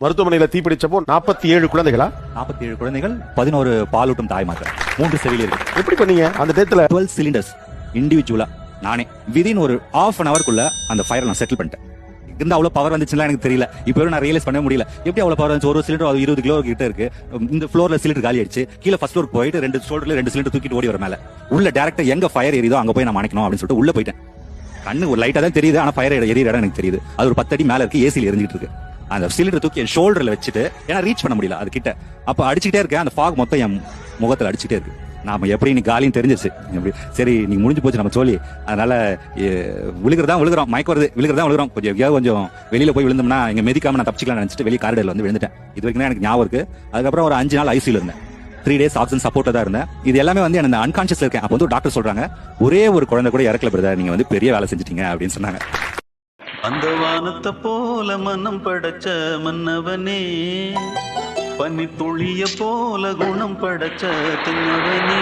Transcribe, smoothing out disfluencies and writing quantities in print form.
மருத்துவமனையில தீப்பிடிச்சப்போ 47 குழந்தைகளா? 47 குழந்தைகள், 11 பாலூட்டும் தாய்மார்கள், 3 செவிலியர்கள். எப்படி பண்ணீங்க அந்த டேத்துல? 12 சிலிண்டர்ஸ் இண்டிவிஜுவலா நானே விதின் ஒரு ½ an hour அந்த ஃபயரை நான் செட்டில் பண்ணிட்டேன். இருந்தா அவ்வளவு பவர் வந்துச்சுன்னா எனக்கு தெரியல. இப்போ நான் ரியலைஸ் பண்ண முடியல எப்படி அவ்வளவு பவர் வந்துச்சு. ஒரு சிலிண்டர் 20 கிலோ கிட்ட இருக்கு. இந்த ஃப்ளோர்ல சிலிண்டர் காலி ஆயிடுச்சு. கீழே ஃபர்ஸ்ட் ஃப்ளோர் போயிட்டு 2 ஷோல்டர்ல 2 சிலிண்டர் தூக்கிட்டு ஓடி வர மேல உள்ள டைரக்டா எங்க ஃபயர் எரியுதோ அங்க போய் நான் மணிக்கணும் அப்படின்னு சொல்லிட்டு உள்ள போயிட்டேன். கண்ணு ஒரு லைட்டா தான் தெரியுது, ஆனா ஃபயர் எரியிற இடம் எனக்கு தெரியுது. அது ஒரு 10 அடி மேல இருக்கு, ஏசில எரிஞ்சிட்டு இருக்கு. அந்த சிலிண்டர் தூக்கி என் ஷோல்டர்ல வச்சுட்டு ஏன்னா ரீச் பண்ண முடியல அது கிட்ட. அப்ப அடிச்சுட்டே இருக்கேன், அந்த ஃபாக் மொத்தம் என் முகத்துல அடிச்சுட்டே இருக்கு. நாம எப்படி நீ காலின்னு தெரிஞ்சிருச்சு. சரி நீ முடிஞ்சு போச்சு நம்ம சொல்லி, அதனால விழுகிறோம், மயக்க வருது, விழுகிறோம். கொஞ்சம் வெளியில போய் விழுந்தோம்னா இங்க மெதிக்காம நான் தப்பிச்சிக்கலாம் நினைச்சிட்டு வெளியே காரிடர்ல வந்து விழுந்துட்டேன். இது வரைக்கும் எனக்கு ஞாபகம் இருக்கு. அதுக்கப்புறம் ஒரு 5 நாள் ஐசியூல இருந்தேன். 3 days ஆக்சிஜன் சப்போர்ட்டா தான் இருந்தேன். இது எல்லாமே வந்து எனக்கு அன்கான்சியஸ்ல இருக்கேன். அப்போ வந்து டாக்டர் சொல்றாங்க, ஒரே ஒரு குழந்தை கூட இறக்கல பிரதர், நீங்க வந்து பெரிய வேலை செஞ்சிட்டீங்க அப்படின்னு சொன்னாங்க. அந்த வானத்தை போல மனம் படைச்ச மன்னவனே, பனி துளிய போல குணம் படைச்ச தின்னவனே.